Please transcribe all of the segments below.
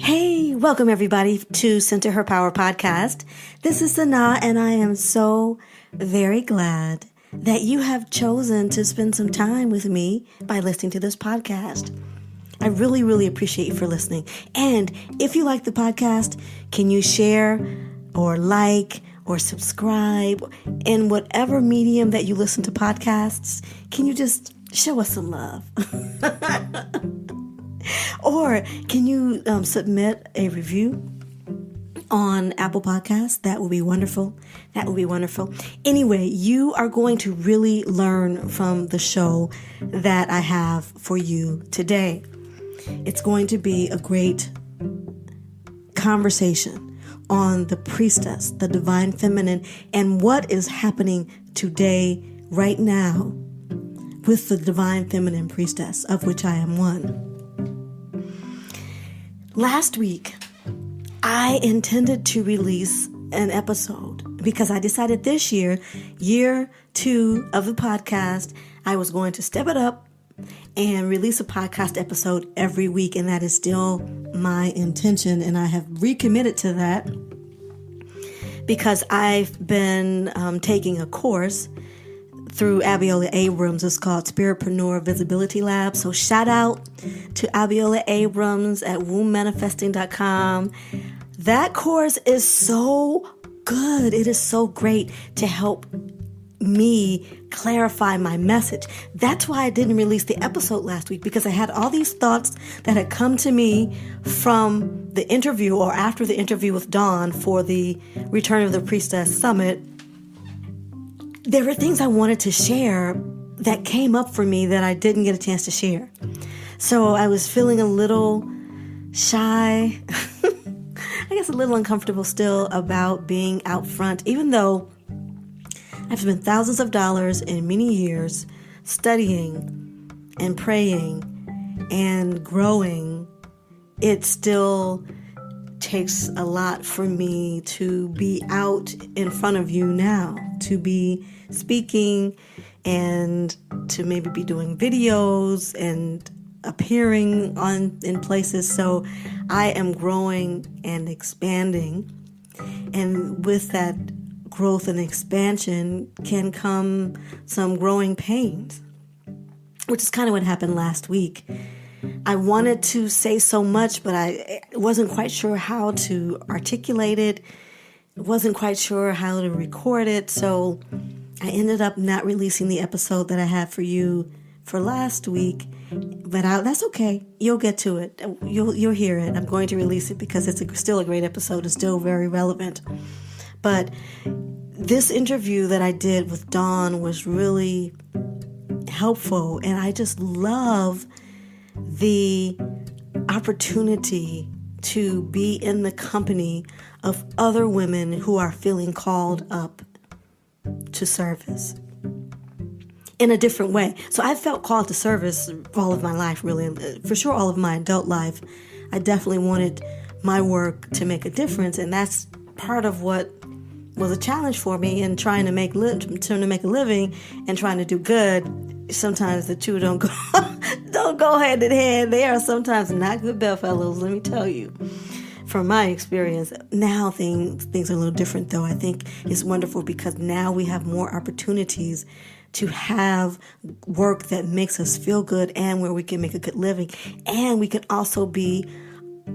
Hey, welcome everybody to Center Her Power podcast. This is Sanaa, and I am so very glad that you have chosen to spend some time with me by listening to this podcast. I really, really appreciate you for listening. And if you like the podcast, can you share or like or subscribe in whatever medium that you listen to podcasts? Can you just show us some love? Or can you submit a review on Apple Podcasts? That would be wonderful. That would be wonderful. Anyway, you are going to really learn from the show that I have for you today. It's going to be a great conversation on the priestess, the divine feminine, and what is happening today, right now, with the divine feminine priestess, of which I am one. Last week, I intended to release an episode because I decided this year 2 of the podcast, I was going to step it up and release a podcast episode every week. And that is still my intention. And I have recommitted to that because I've been taking a course through Abiola Abrams. It's called Spiritpreneur Visibility Lab. So shout out to Abiola Abrams at wombmanifesting.com. That course is so good. It is so great to help me clarify my message. That's why I didn't release the episode last week, because I had all these thoughts that had come to me from the interview or after the interview with Dawn for the Return of the Priestess Summit. There were things I wanted to share that came up for me that I didn't get a chance to share. So I was feeling a little shy, I guess a little uncomfortable still about being out front, even though I've spent thousands of dollars in many years studying and praying and growing. It still takes a lot for me to be out in front of you now, to be speaking and to maybe be doing videos and appearing in places. So I am growing and expanding. And with that growth and expansion can come some growing pains, which is kind of what happened last week. I wanted to say so much, but I wasn't quite sure how to articulate it. Wasn't quite sure how to record it. So I ended up not releasing the episode that I had for you for last week. But that's okay. You'll get to it. You'll hear it. I'm going to release it because it's still a great episode. It's still very relevant. But this interview that I did with Dawn was really helpful. And I just love the opportunity to be in the company of other women who are feeling called up to service in a different way. So I felt called to service all of my life, really, for sure all of my adult life. I definitely wanted my work to make a difference, and that's part of what was a challenge for me in trying to make a living and trying to do good. Sometimes the two don't go hand in hand. They are sometimes not good bedfellows, let me tell you. From my experience, now things are a little different, though. I think it's wonderful because now we have more opportunities to have work that makes us feel good and where we can make a good living. And we can also be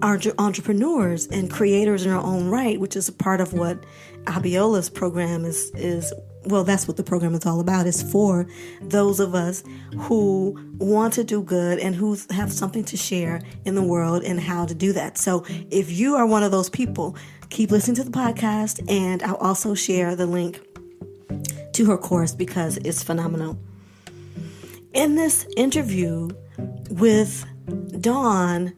entrepreneurs and creators in our own right, which is a part of what Abiola's program is. Well, that's what the program is all about. It's for those of us who want to do good and who have something to share in the world and how to do that. So if you are one of those people, keep listening to the podcast, and I'll also share the link to her course because it's phenomenal. In this interview with Dawn,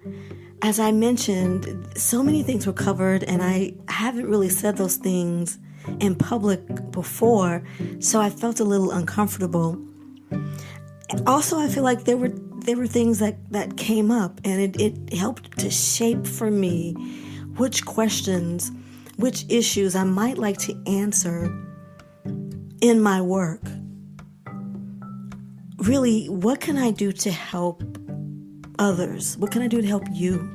as I mentioned, so many things were covered, and I haven't really said those things in public before, so I felt a little uncomfortable. Also, I feel like there were things that came up, and it helped to shape for me which questions, which issues I might like to answer in my work. Really, what can I do to help others? What can I do to help you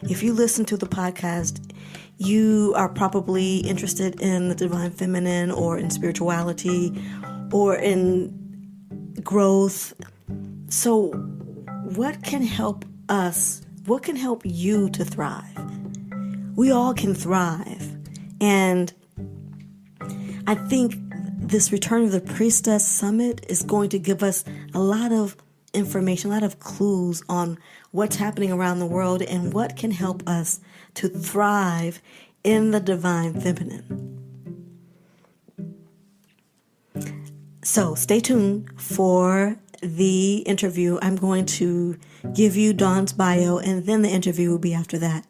If you listen to the podcast, you are probably interested in the divine feminine or in spirituality or in growth. So what can help us? What can help you to thrive? We all can thrive. And I think this Return of the Priestess Summit is going to give us a lot of information, a lot of clues on what's happening around the world and what can help us to thrive in the divine feminine. So stay tuned for the interview. I'm going to give you Dawn's bio, and then the interview will be after that.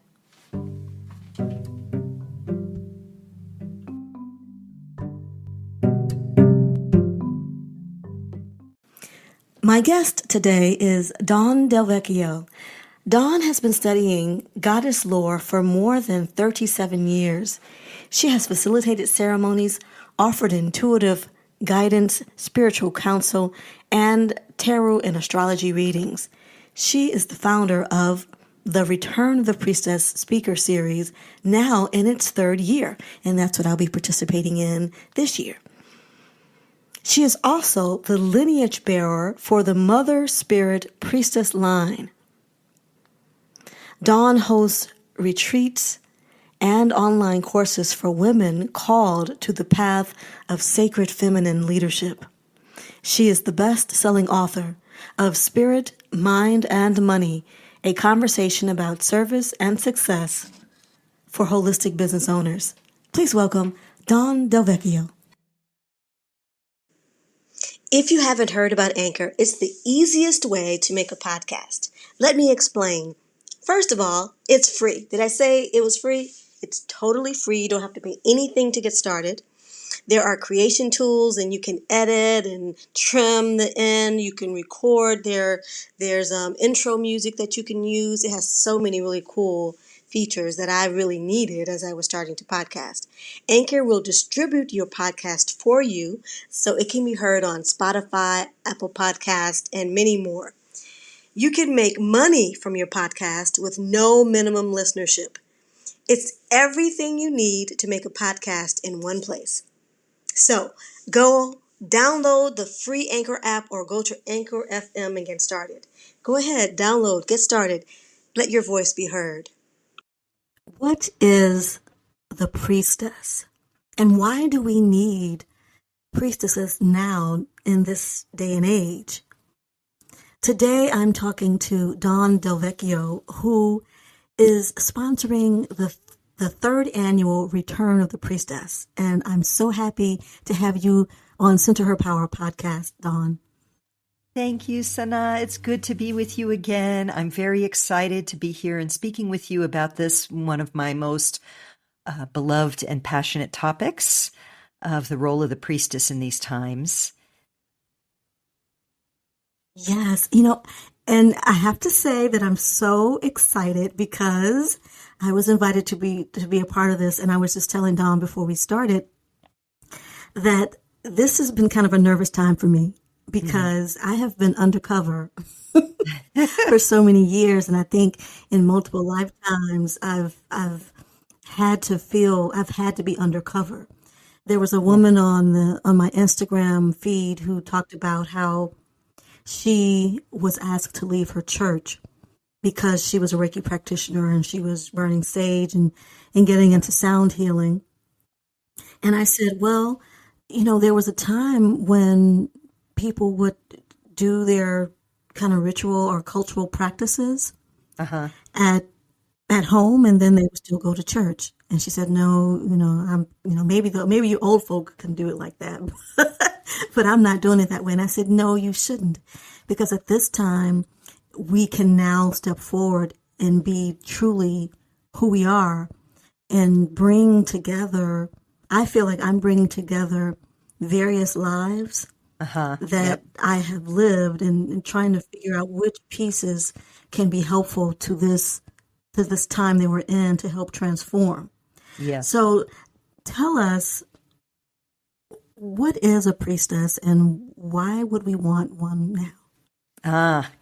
My guest today is Dawn DelVecchio. Dawn has been studying goddess lore for more than 37 years. She has facilitated ceremonies, offered intuitive guidance, spiritual counsel, and tarot and astrology readings. She is the founder of the Return of the Priestess speaker series, now in its third year, and that's what I'll be participating in this year. She is also the lineage bearer for the MotherSpirit priestess line. Dawn hosts retreats and online courses for women called to the path of sacred feminine leadership. She is the best-selling author of Spirit, Mind, and Money, a conversation about service and success for holistic business owners. Please welcome Dawn DelVecchio. If you haven't heard about Anchor, it's the easiest way to make a podcast. Let me explain. First of all, it's free. Did I say it was free? It's totally free. You don't have to pay anything to get started. There are creation tools, and you can edit and trim the end. You can record. There's intro music that you can use. It has so many really cool features that I really needed as I was starting to podcast. Anchor will distribute your podcast for you so it can be heard on Spotify, Apple Podcast, and many more. You can make money from your podcast with no minimum listenership. It's everything you need to make a podcast in one place. So go download the free Anchor app or go to Anchor FM and get started. Go ahead, download, get started. Let your voice be heard. What is the priestess? And why do we need priestesses now in this day and age? Today I'm talking to Dawn DelVecchio, who is sponsoring the third annual Return of the Priestess. And I'm so happy to have you on Center Her Power podcast, Dawn. Thank you, Sanaa. It's good to be with you again. I'm very excited to be here and speaking with you about this, one of my most beloved and passionate topics of the role of the priestess in these times. Yes, and I have to say that I'm so excited because I was invited to be a part of this, and I was just telling Dawn before we started that this has been kind of a nervous time for me because I have been undercover for so many years, and I think in multiple lifetimes I've had to be undercover. There was a woman on my Instagram feed who talked about how she was asked to leave her church because she was a Reiki practitioner and she was burning sage and getting into sound healing. And I said, well, there was a time when people would do their kind of ritual or cultural practices at home, and then they would still go to church. And she said, no, maybe you old folk can do it like that, but I'm not doing it that way. And I said, no, you shouldn't, because at this time we can now step forward and be truly who we are and bring together. I feel like I'm bringing together various lives that I have lived and trying to figure out which pieces can be helpful to this time that we're in to help transform. Yeah. So tell us, what is a priestess and why would we want one now?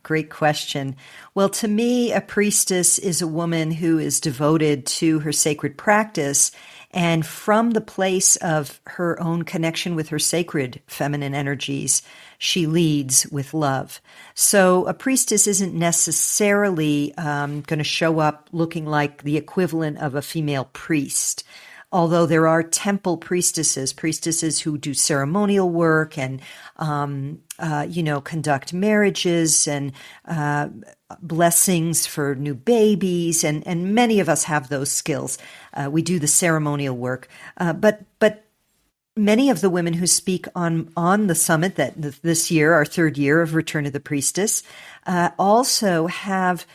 Great question. Well, to me, a priestess is a woman who is devoted to her sacred practice, and from the place of her own connection with her sacred feminine energies, she leads with love. So a priestess isn't necessarily going to show up looking like the equivalent of a female priest. Although there are temple priestesses who do ceremonial work and, conduct marriages and blessings for new babies, and many of us have those skills. We do the ceremonial work, but many of the women who speak on the summit that this year, our third year of Return of the Priestess, also have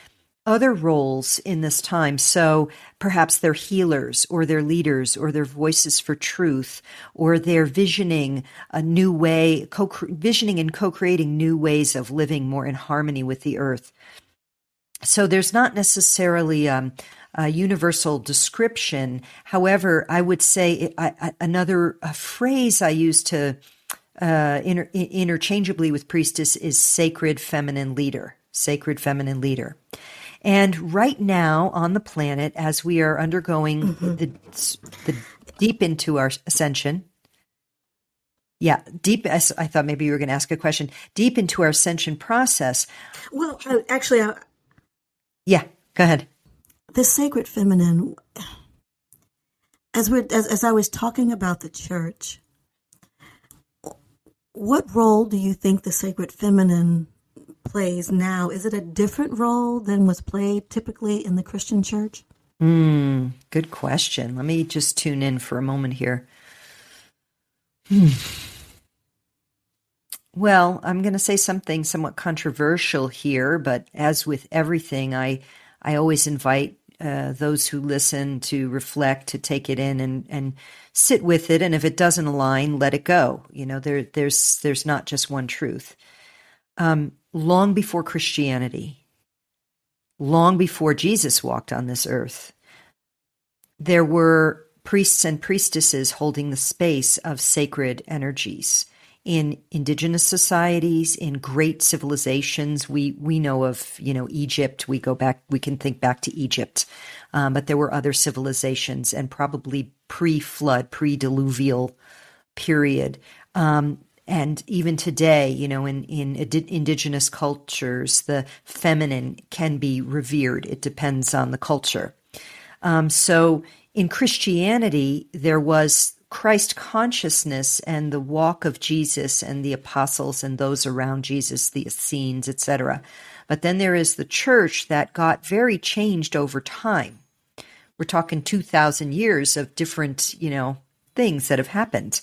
other roles in this time. So perhaps they're healers or they're leaders or they're voices for truth, or they're visioning a new way, visioning and co-creating new ways of living more in harmony with the earth. So there's not necessarily a universal description. However, I would say another phrase I use to interchangeably with priestess is sacred feminine leader. Sacred feminine leader. And right now on the planet, as we are undergoing the deep into our ascension, I thought maybe you were going to ask a question, deep into our ascension process. Well, go ahead. The sacred feminine, as I was talking about the church, what role do you think the sacred feminine plays now? Is it a different role than was played typically in the Christian church? Good question. Let me just tune in for a moment here. Well, I'm going to say something somewhat controversial here, but as with everything, I always invite those who listen to reflect, to take it in and sit with it. And if it doesn't align, let it go. There's not just one truth. Long before Christianity, long before Jesus walked on this earth, there were priests and priestesses holding the space of sacred energies in indigenous societies, in great civilizations. We know of, Egypt. We can think back to Egypt, but there were other civilizations, and probably pre-flood, pre-diluvial period. And even today, in indigenous cultures, the feminine can be revered. It depends on the culture. So in Christianity, there was Christ consciousness and the walk of Jesus and the apostles and those around Jesus, the Essenes, etc. But then there is the church that got very changed over time. We're talking 2,000 years of different, things that have happened.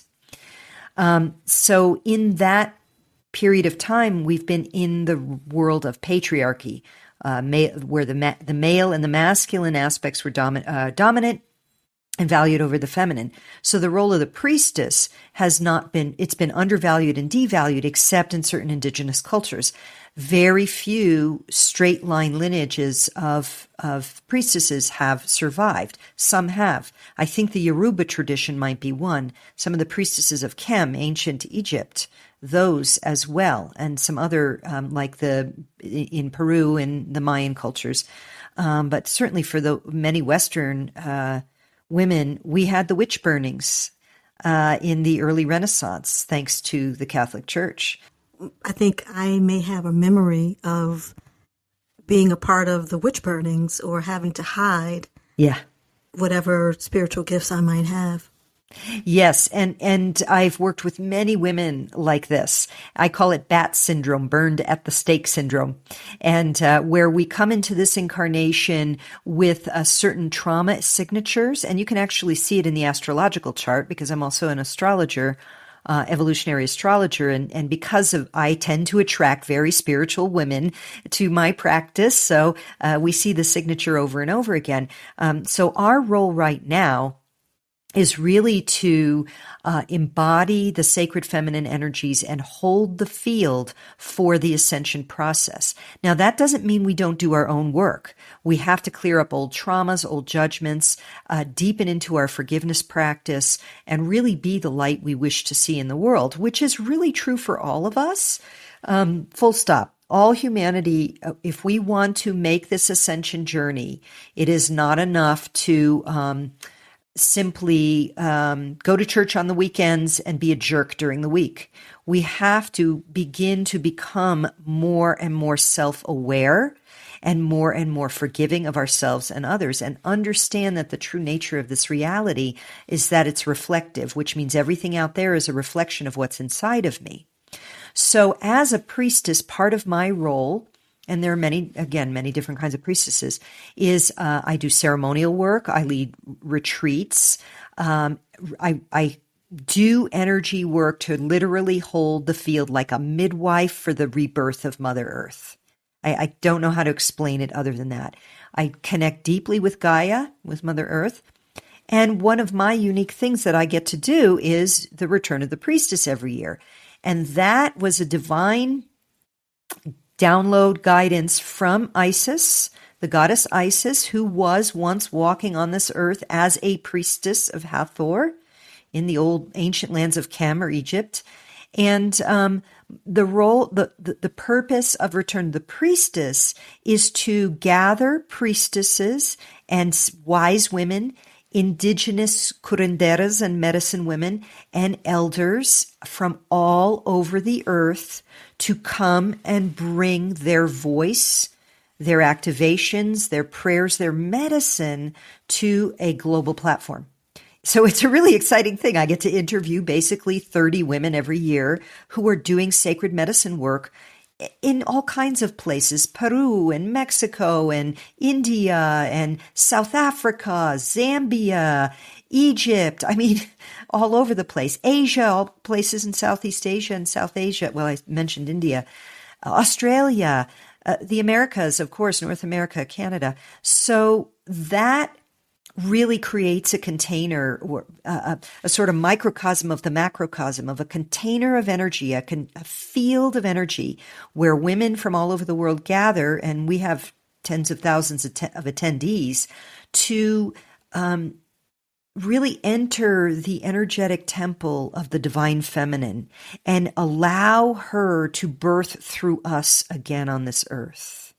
So in that period of time, we've been in the world of patriarchy, where the male and the masculine aspects were dominant and valued over the feminine. So the role of the priestess has not been, it's been undervalued and devalued, except in certain indigenous cultures. Very few straight line lineages of priestesses have survived. Some have. I think the Yoruba tradition might be one. Some of the priestesses of Kem, ancient Egypt, those as well, and some other like in Peru and the Mayan cultures. But certainly for the many Western women, we had the witch burnings in the early Renaissance, thanks to the Catholic Church. I think I may have a memory of being a part of the witch burnings or having to hide whatever spiritual gifts I might have. Yes, and I've worked with many women like this. I call it bat syndrome, burned at the stake syndrome, and where we come into this incarnation with certain trauma signatures, and you can actually see it in the astrological chart because I'm also an astrologer. Evolutionary astrologer, and because of I tend to attract very spiritual women to my practice, so we see the signature over and over again. So our role right now is really to embody the sacred feminine energies and hold the field for the ascension process. Now, that doesn't mean we don't do our own work. We have to clear up old traumas, old judgments, deepen into our forgiveness practice, and really be the light we wish to see in the world, which is really true for all of us. Full stop. all humanity, if we want to make this ascension journey, it is not enough to simply go to church on the weekends and be a jerk during the week. We have to begin to become more and more self-aware and more forgiving of ourselves and others, and understand that the true nature of this reality is that it's reflective, which means everything out there is a reflection of what's inside of me. So as a priestess, part of my role, and there are many different kinds of priestesses, is I do ceremonial work, I lead retreats, I do energy work to literally hold the field like a midwife for the rebirth of Mother Earth. I don't know how to explain it other than that. I connect deeply with Gaia, with Mother Earth. And one of my unique things that I get to do is the Return of the Priestess every year. And that was a divine download guidance from Isis, the goddess Isis, who was once walking on this earth as a priestess of Hathor in the old ancient lands of Kem or Egypt. And the purpose of Return of the Priestess is to gather priestesses and wise women, indigenous curanderas and medicine women, and elders from all over the earth to come and bring their voice, their activations, their prayers, their medicine to a global platform. So it's a really exciting thing. I get to interview basically 30 women every year who are doing sacred medicine work in all kinds of places, Peru and Mexico and India and South Africa, Zambia, Egypt. I mean, all over the place. Asia, all places in Southeast Asia and South Asia. Well, I mentioned India, Australia, the Americas, of course, North America, Canada. So that really creates a container, or a sort of microcosm of the macrocosm, of a container of energy, a field of energy where women from all over the world gather, and we have tens of thousands of attendees to really enter the energetic temple of the divine feminine and allow her to birth through us again on this earth.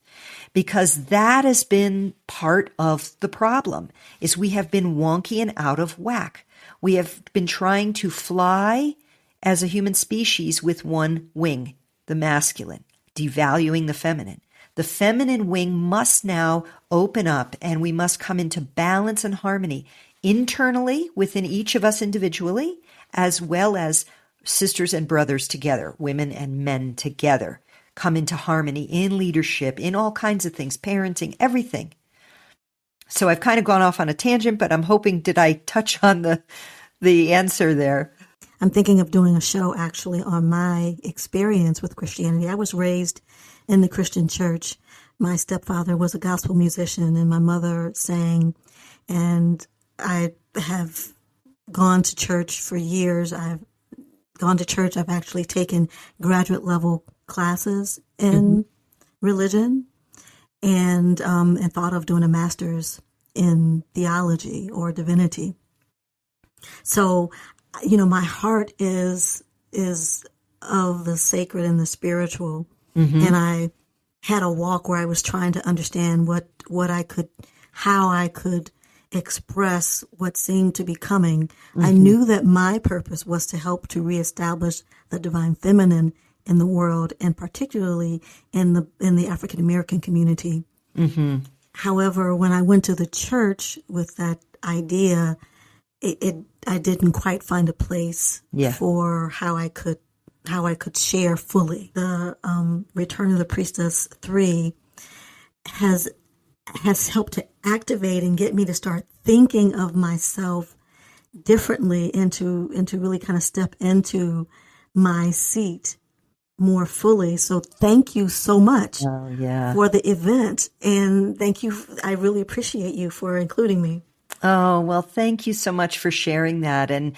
Because that has been part of the problem, is we have been wonky and out of whack. We have been trying to fly as a human species with one wing, the masculine, devaluing the feminine. The feminine wing must now open up, and we must come into balance and harmony internally within each of us individually, as well as sisters and brothers together, women and men together. Come into harmony in leadership, in all kinds of things, parenting, everything. So I've kind of gone off on a tangent, but I'm hoping, did I touch on the answer there? I'm thinking of doing a show actually on my experience with Christianity. I was raised in the Christian church. My stepfather was a gospel musician and my mother sang, and I have gone to church for years. I've actually taken graduate level classes in religion, and thought of doing a master's in theology or divinity. So, my heart is of the sacred and the spiritual, and I had a walk where I was trying to understand how I could express what seemed to be coming. I knew that my purpose was to help to reestablish the divine feminine in the world, and particularly in the African American community. However, when I went to the church with that idea, I didn't quite find a place for how I could share fully. The Return of the Priestess 3 has helped to activate and get me to start thinking of myself differently, and to really kind of step into my seat more fully. So thank you so much for the event. And thank you. I really appreciate you for including me. Oh, well, thank you so much for sharing that. And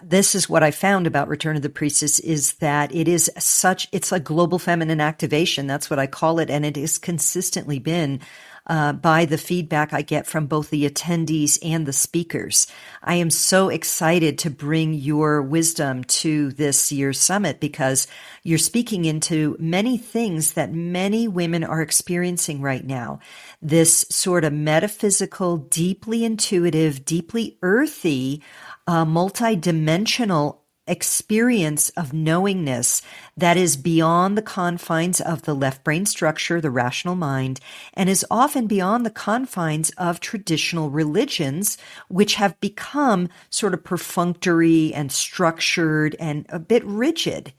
this is what I found about Return of the Priestess, is that it's a global feminine activation. That's what I call it. And it has consistently been by the feedback I get from both the attendees and the speakers. I am so excited to bring your wisdom to this year's summit because you're speaking into many things that many women are experiencing right now. This sort of metaphysical, deeply intuitive, deeply earthy, multidimensional experience of knowingness that is beyond the confines of the left brain structure, the rational mind, and is often beyond the confines of traditional religions, which have become sort of perfunctory and structured and a bit rigid.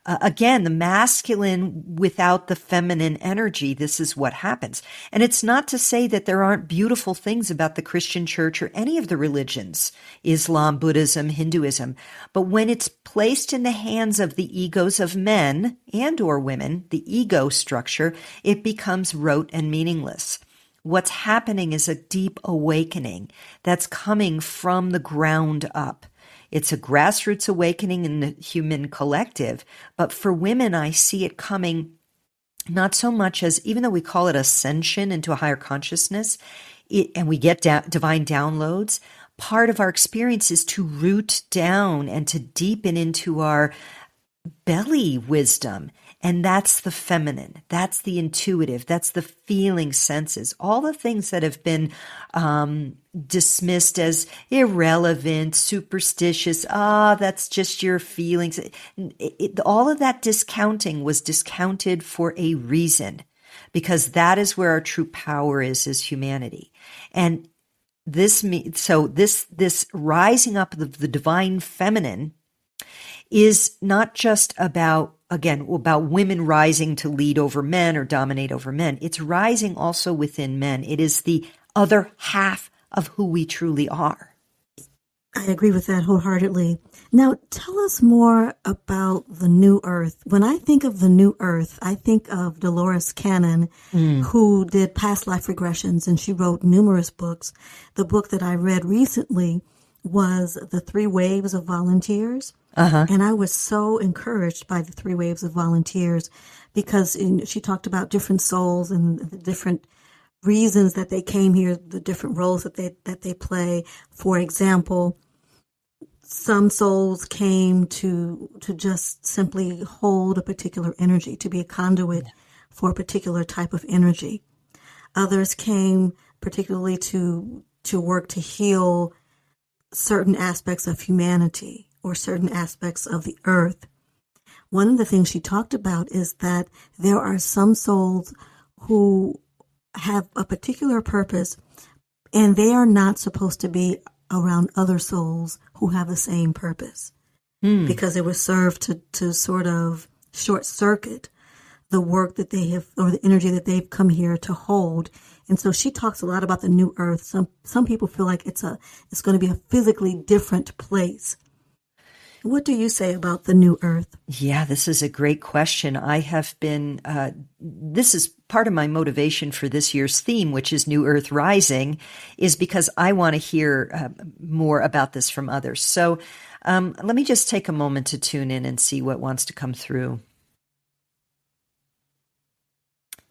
Again, the masculine without the feminine energy, this is what happens. And it's not to say that there aren't beautiful things about the Christian church or any of the religions, Islam, Buddhism, Hinduism. But when it's placed in the hands of the egos of men and or women, the ego structure, it becomes rote and meaningless. What's happening is a deep awakening that's coming from the ground up. It's a grassroots awakening in the human collective. But for women, I see it coming not so much as, even though we call it ascension into a higher consciousness, and we get divine downloads, part of our experience is to root down and to deepen into our belly wisdom. And that's the feminine, that's the intuitive, that's the feeling senses, all the things that have been dismissed as irrelevant, superstitious, that's just your feelings. All of that discounting was discounted for a reason, because that is where our true power is as humanity. And this rising up of the divine feminine is not just about women rising to lead over men or dominate over men. It's rising also within men. It is the other half of who we truly are. I agree with that wholeheartedly. Now, tell us more about the New Earth. When I think of the New Earth, I think of Dolores Cannon, who did past life regressions, and she wrote numerous books. The book that I read recently was The 3 Waves of Volunteers. And I was so encouraged by the 3 waves of volunteers because she talked about different souls and the different reasons that they came here, the different roles that they play. For example, some souls came to just simply hold a particular energy, to be a conduit for a particular type of energy. Others came particularly to work to heal certain aspects of humanity or certain aspects of the earth. One of the things she talked about is that there are some souls who have a particular purpose, and they are not supposed to be around other souls who have the same purpose, because it would serve to sort of short circuit the work that they have, or the energy that they've come here to hold. And so she talks a lot about the New Earth. Some people feel like it's going to be a physically different place. What do you say about the New Earth? Yeah, this is a great question. I have been, this is part of my motivation for this year's theme, which is New Earth Rising, is because I want to hear more about this from others. So let me just take a moment to tune in and see what wants to come through.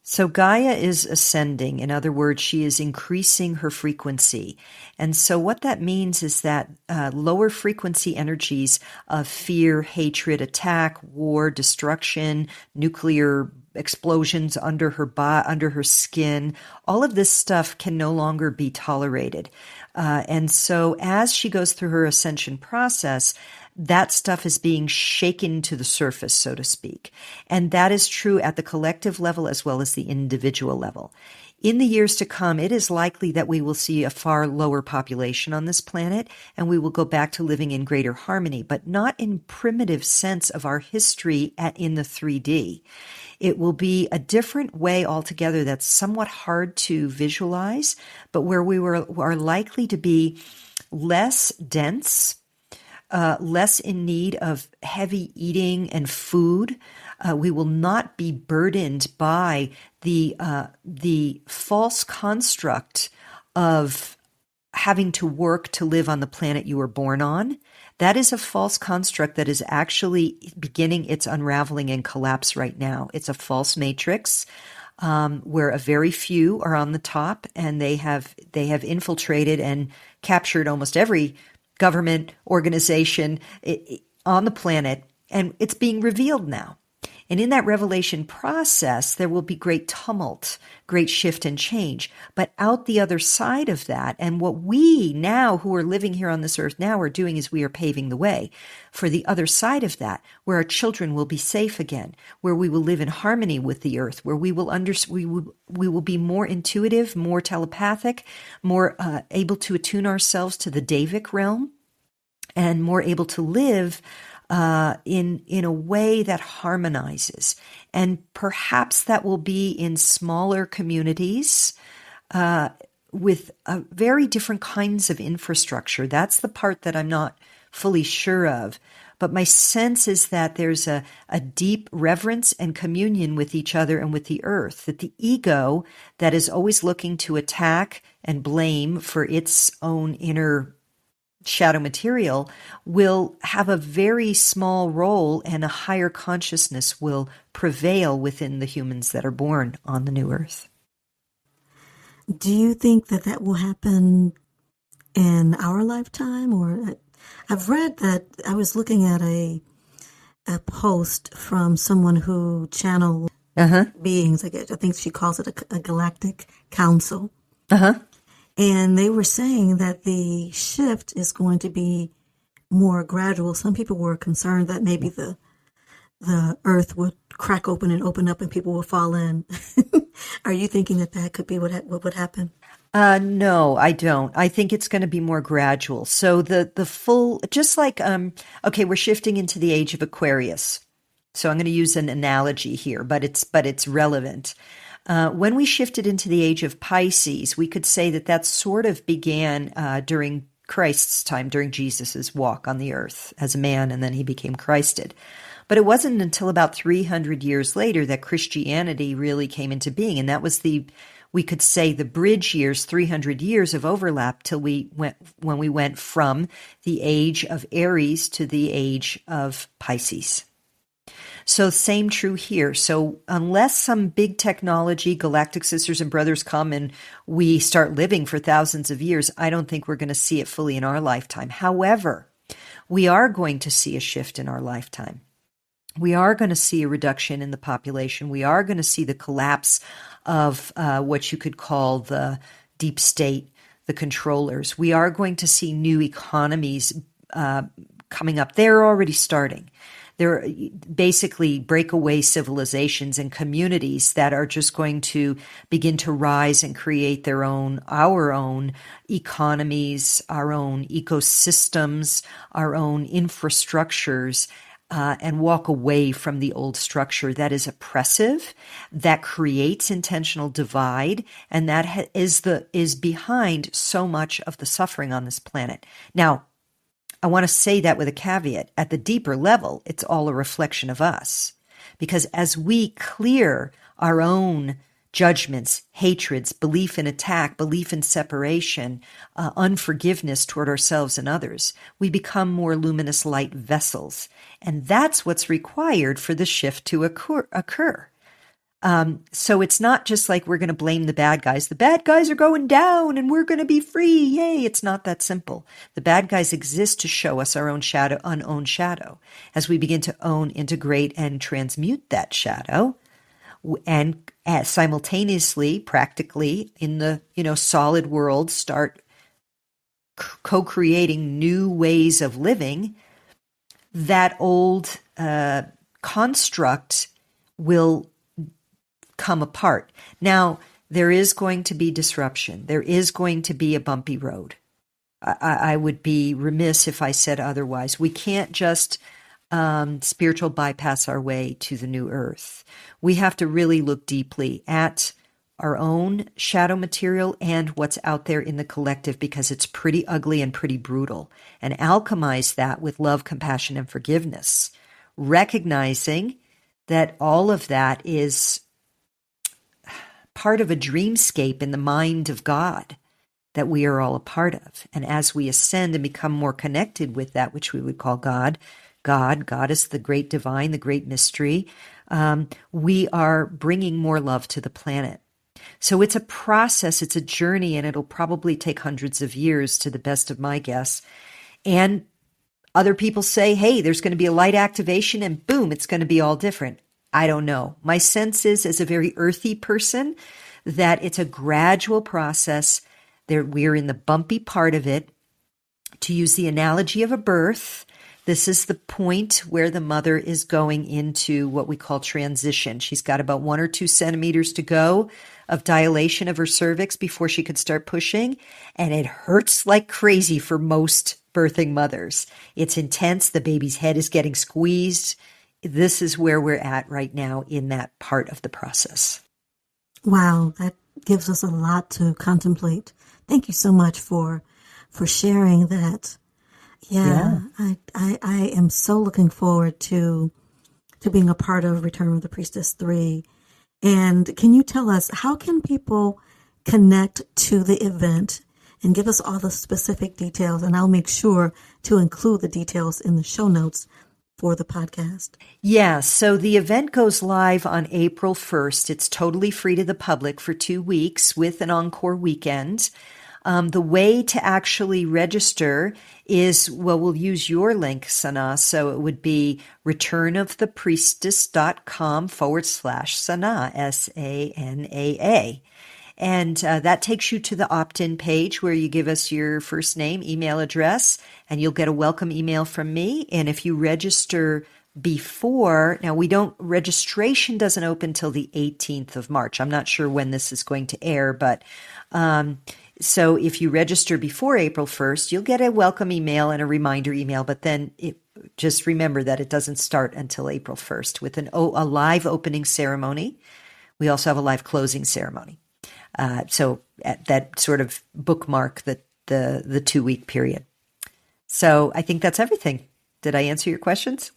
So Gaia is ascending. In other words, she is increasing her frequency. And so what that means is that lower frequency energies of fear, hatred, attack, war, destruction, nuclear explosions under her skin, all of this stuff can no longer be tolerated. And so as she goes through her ascension process, that stuff is being shaken to the surface, so to speak. And that is true at the collective level as well as the individual level. In the years to come, it is likely that we will see a far lower population on this planet, and we will go back to living in greater harmony, but not in primitive sense of our history in the 3D. It will be a different way altogether that's somewhat hard to visualize, but where we are likely to be less dense, less in need of heavy eating and food. We will not be burdened by the false construct of having to work to live on the planet you were born on. That is a false construct that is actually beginning its unraveling and collapse right now. It's a false matrix. where a very few are on the top, and they have infiltrated and captured almost every government organization on the planet, and it's being revealed now. And in that revelation process, there will be great tumult, great shift and change. But out the other side of that, and what we now who are living here on this earth now are doing is we are paving the way for the other side of that, where our children will be safe again, where we will live in harmony with the earth, where we will be more intuitive, more telepathic, more able to attune ourselves to the Davic realm, and more able to live in a way that harmonizes. And perhaps that will be in smaller communities with very different kinds of infrastructure. That's the part that I'm not fully sure of. But my sense is that there's a deep reverence and communion with each other and with the earth, that the ego that is always looking to attack and blame for its own inner shadow material will have a very small role, and a higher consciousness will prevail within the humans that are born on the new earth. Do you think that will happen in our lifetime? Or I've read that, I was looking at a post from someone who channeled beings. I think she calls it a galactic council. And they were saying that the shift is going to be more gradual. Some people were concerned that maybe the earth would crack open and open up and people will fall in. Are you thinking that could be what would happen? No, I don't. I think it's going to be more gradual. So the full, just like, okay, we're shifting into the age of Aquarius. So I'm going to use an analogy here, but it's relevant. When we shifted into the age of Pisces, we could say that sort of began during Christ's time, during Jesus's walk on the earth as a man, and then he became Christed. But it wasn't until about 300 years later that Christianity really came into being, and that was we could say the bridge years, 300 years of overlap till when we went from the age of Aries to the age of Pisces. So same true here. So unless some big technology, galactic sisters and brothers come and we start living for thousands of years, I don't think we're going to see it fully in our lifetime. However, we are going to see a shift in our lifetime. We are going to see a reduction in the population. We are going to see the collapse of what you could call the deep state, the controllers. We are going to see new economies coming up. They're already starting. They're basically breakaway civilizations and communities that are just going to begin to rise and create our own economies, our own ecosystems, our own infrastructures, and walk away from the old structure that is oppressive, that creates intentional divide, and that is behind so much of the suffering on this planet. Now, I want to say that with a caveat. At the deeper level, it's all a reflection of us. Because as we clear our own judgments, hatreds, belief in attack, belief in separation, unforgiveness toward ourselves and others, we become more luminous light vessels. And that's what's required for the shift to occur. So it's not just like we're going to blame the bad guys. The bad guys are going down and we're going to be free. Yay. It's not that simple. The bad guys exist to show us our own shadow, unowned shadow. As we begin to own, integrate, and transmute that shadow, and simultaneously, practically, in the solid world, start co-creating new ways of living, that old construct will come apart. Now, there is going to be disruption. There is going to be a bumpy road. I would be remiss if I said otherwise. We can't just spiritual bypass our way to the new earth. We have to really look deeply at our own shadow material and what's out there in the collective, because it's pretty ugly and pretty brutal, and alchemize that with love, compassion, and forgiveness, recognizing that all of that is part of a dreamscape in the mind of God that we are all a part of. And as we ascend and become more connected with that which we would call God is the great divine, the great mystery, we are bringing more love to the planet. So it's a process, it's a journey, and it'll probably take hundreds of years to the best of my guess. And other people say, hey, there's going to be a light activation and boom, it's going to be all different. I don't know. My sense is, as a very earthy person, that it's a gradual process. We're in the bumpy part of it. To use the analogy of a birth, this is the point where the mother is going into what we call transition. She's got about 1 or 2 centimeters to go of dilation of her cervix before she could start pushing. And it hurts like crazy for most birthing mothers. It's intense. The baby's head is getting squeezed. This is where we're at right now in that part of the process. Wow, that gives us a lot to contemplate. Thank you so much for sharing that. Yeah. I am so looking forward to being a part of Return of the Priestess 3. And can you tell us, how can people connect to the event and give us all the specific details? And I'll make sure to include the details in the show notes for the podcast. Yeah, so the event goes live on April 1st. It's totally free to the public for 2 weeks with an encore weekend. The way to actually register is, well, we'll use your link, Sanaa. So it would be returnofthepriestess.com/Sanaa, SANAA. And that takes you to the opt-in page where you give us your first name, email address, and you'll get a welcome email from me. And if you register before, now registration doesn't open till the 18th of March. I'm not sure when this is going to air, but so if you register before April 1st, you'll get a welcome email and a reminder email, but then just remember that it doesn't start until April 1st with a live opening ceremony. We also have a live closing ceremony. So that sort of bookmark the 2-week period. So I think that's everything. Did I answer your questions?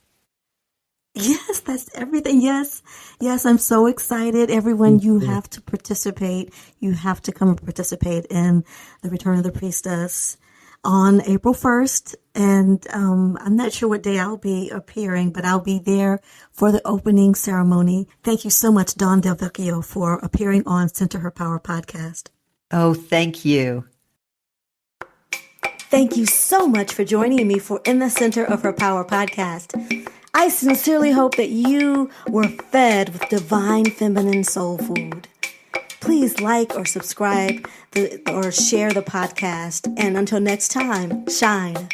Yes, that's everything. Yes. I'm so excited. Everyone, you have to participate. You have to come and participate in the Return of the Priestess on April 1st. And I'm not sure what day I'll be appearing, but I'll be there for the opening ceremony. Thank you so much, Dawn DelVecchio, for appearing on Center Her Power podcast. Oh, thank you. Thank you so much for joining me for In the Center of Her Power podcast. I sincerely hope that you were fed with divine feminine soul food. Please like or subscribe or share the podcast. And until next time, shine.